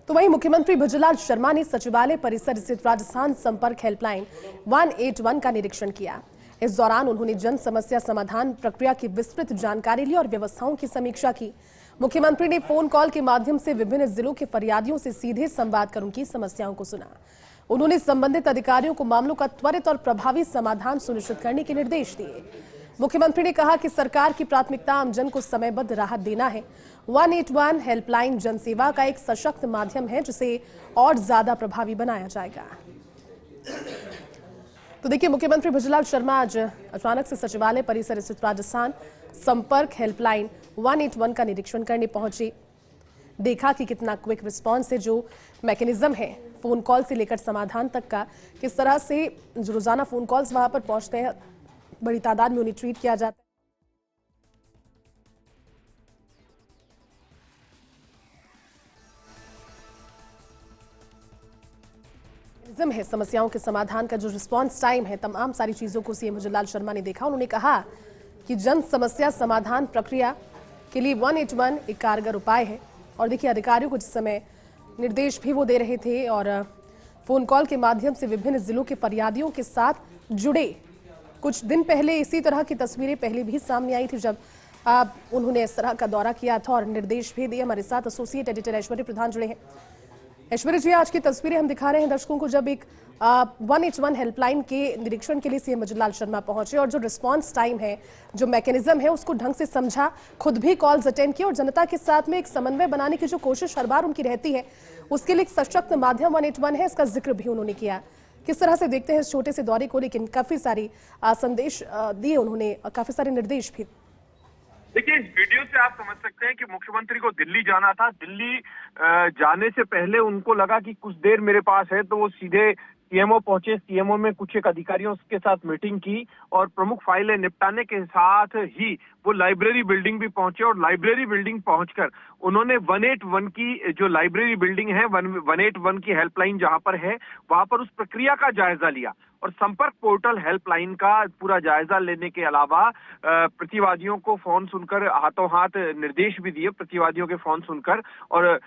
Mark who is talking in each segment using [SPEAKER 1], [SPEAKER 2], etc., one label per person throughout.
[SPEAKER 1] तो वहीं मुख्यमंत्री भुजलाल शर्मा ने सचिवालय परिसर स्थित राजस्थान संपर्क हेल्पलाइन 181 का निरीक्षण किया। इस दौरान उन्होंने जन समस्या समाधान प्रक्रिया की विस्तृत जानकारी ली और व्यवस्थाओं की समीक्षा की। मुख्यमंत्री ने फोन कॉल के माध्यम से विभिन्न जिलों के फरियादियों से सीधे संवाद कर उनकी समस्याओं को सुना। उन्होंने संबंधित अधिकारियों को मामलों का त्वरित और प्रभावी समाधान सुनिश्चित करने के निर्देश दिए। मुख्यमंत्री ने कहा कि सरकार की प्राथमिकता आमजन को समयबद्ध राहत देना है। 181 हेल्पलाइन जनसेवा का एक सशक्त माध्यम है जिसे और ज्यादा प्रभावी बनाया जाएगा। तो देखिए, मुख्यमंत्री भुजलाल शर्मा आज अचानक से सचिवालय परिसर स्थित राजस्थान संपर्क हेल्पलाइन 181 का निरीक्षण करने पहुंचे। देखा कि कितना क्विक रिस्पांस है, जो मैकेनिज्म है फोन कॉल से लेकर समाधान तक का, किस तरह से जो रोजाना फोन कॉल्स वहां पर पहुंचते हैं, बड़ी तादाद में उन्हें ट्रीट किया जाता है। है समस्याओं के समाधान का जो रिस्पांस टाइम है, तमाम सारी चीजों को सीएम भुजलाल शर्मा ने देखा। उन्होंने कहा कि जन समस्या समाधान प्रक्रिया के लिए 181 एक कारगर उपाय है। और देखिए, अधिकारियों को जिस समय निर्देश भी वो दे रहे थे और फोन कॉल के माध्यम से विभिन्न जिलों के फरियादियों के साथ जुड़े। कुछ दिन पहले इसी तरह की तस्वीरें पहले भी सामने आई थी जब उन्होंने इस तरह का दौरा किया था और निर्देश भी दिए। हमारे साथ एसोसिएट एडिटर ऐश्वर्य प्रधान जुड़े हैं। ऐश्वर्य जी, आज की तस्वीरें हम दिखा रहे हैं दर्शकों को, जब एक 181 हेल्पलाइन के निरीक्षण के लिए सीएम भुजलाल शर्मा पहुंचे और जो रिस्पांस टाइम है, जो मैकेनिज्म है, उसको ढंग से समझा, खुद भी कॉल्स अटेंड किए और जनता के साथ में एक समन्वय बनाने की जो कोशिश हर बार उनकी रहती है, उसके लिए एक सशक्त माध्यम 181 है, इसका जिक्र भी उन्होंने किया। किस तरह से देखते हैं इस छोटे से दौरे को, लेकिन काफी सारी संदेश दिए उन्होंने, काफी सारे निर्देश भी।
[SPEAKER 2] देखिए, इस वीडियो से आप समझ सकते हैं कि मुख्यमंत्री को दिल्ली जाना था। दिल्ली जाने से पहले उनको लगा कि कुछ देर मेरे पास है, तो वो सीधे सीएमओ पहुंचे। सीएमओ में कुछ एक अधिकारियों के साथ मीटिंग की और प्रमुख फाइलें निपटाने के साथ ही वो लाइब्रेरी बिल्डिंग भी पहुंचे। और लाइब्रेरी बिल्डिंग पहुंचकर उन्होंने 181 की जो लाइब्रेरी बिल्डिंग है, 181 की हेल्पलाइन जहां पर है, वहां पर उस प्रक्रिया का जायजा लिया और संपर्क पोर्टल हेल्पलाइन का पूरा जायजा लेने के अलावा प्रतिवादियों को फोन सुनकर हाथों हाथ निर्देश भी दिए। प्रतिवादियों के फोन सुनकर और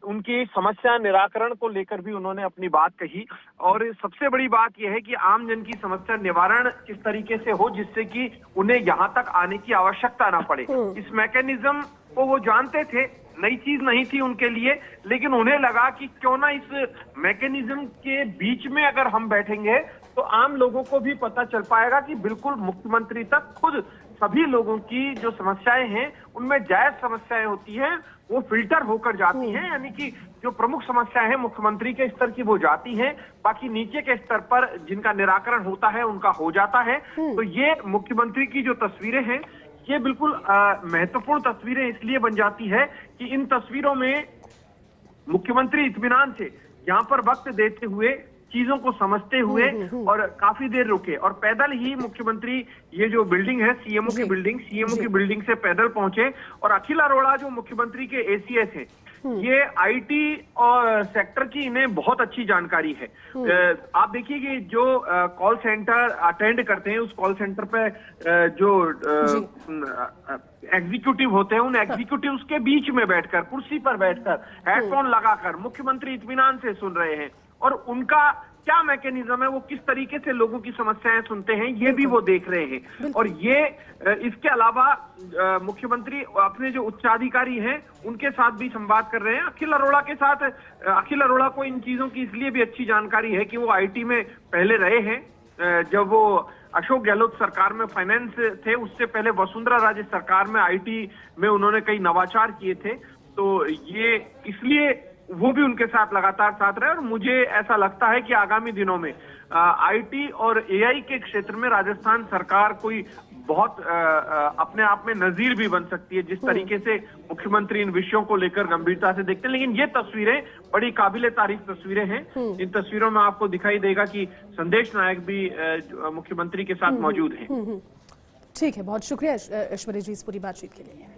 [SPEAKER 2] उनकी समस्या निराकरण को लेकर भी उन्होंने अपनी बात कही। और सबसे बड़ी बात यह है कि आम जन की समस्या निवारण किस तरीके से हो जिससे कि उन्हें यहाँ तक आने की आवश्यकता ना पड़े। इस मैकेनिज्म को वो जानते थे, नई चीज नहीं थी उनके लिए, लेकिन उन्हें लगा कि क्यों ना इस मैकेनिज्म के बीच में अगर हम बैठेंगे तो आम लोगों को भी पता चल पाएगा कि बिल्कुल मुख्यमंत्री तक खुद सभी लोगों की जो समस्याएं हैं, उनमें जायज समस्याएं होती हैं, वो फिल्टर होकर जाती हैं। यानी कि जो प्रमुख समस्याएं हैं मुख्यमंत्री के स्तर की वो जाती हैं, बाकी नीचे के स्तर पर जिनका निराकरण होता है उनका हो जाता है। तो ये मुख्यमंत्री की जो तस्वीरें हैं, ये बिल्कुल महत्वपूर्ण तस्वीरें इसलिए बन जाती है कि इन तस्वीरों में मुख्यमंत्री इत्मीनान से यहाँ पर वक्त देते हुए, चीजों को समझते हुए और काफी देर रुके और पैदल ही मुख्यमंत्री ये जो बिल्डिंग है सीएमओ की बिल्डिंग से पैदल पहुंचे। और अखिल अरोड़ा जो मुख्यमंत्री के एसीएस हैं, ये आईटी और सेक्टर की इन्हें बहुत अच्छी जानकारी है। आप देखिए कि जो कॉल सेंटर अटेंड करते हैं, उस कॉल सेंटर पे जो एग्जीक्यूटिव होते हैं, उन एग्जीक्यूटिव्स के बीच में बैठकर, कुर्सी पर बैठकर, हेडफोन लगाकर मुख्यमंत्री इत्मीनान से सुन रहे हैं। और उनका क्या मैकेनिज्म है, वो किस तरीके से लोगों की समस्याएं सुनते हैं, ये भी वो देख रहे हैं। और ये इसके अलावा मुख्यमंत्री अपने जो उच्चाधिकारी हैं उनके साथ भी संवाद कर रहे हैं। अखिल अरोड़ा के साथ, अखिल अरोड़ा को इन चीजों की इसलिए भी अच्छी जानकारी है कि वो आईटी में पहले रहे हैं। जब वो अशोक गहलोत सरकार में फाइनेंस थे, उससे पहले वसुंधरा राजे सरकार में आईटी में उन्होंने कई नवाचार किए थे। तो ये इसलिए वो भी उनके साथ लगातार साथ रहे। और मुझे ऐसा लगता है कि आगामी दिनों में आईटी और एआई के क्षेत्र में राजस्थान सरकार कोई बहुत अपने आप में नजीर भी बन सकती है, जिस तरीके से मुख्यमंत्री इन विषयों को लेकर गंभीरता से देखते हैं। लेकिन ये तस्वीरें बड़ी काबिले तारीफ तस्वीरें हैं। इन तस्वीरों में आपको दिखाई देगा कि संदेश नायक भी मुख्यमंत्री के साथ मौजूद हैं।
[SPEAKER 1] ठीक है, बहुत शुक्रिया ऐश्वर्य जी इस पूरी बातचीत के लिए।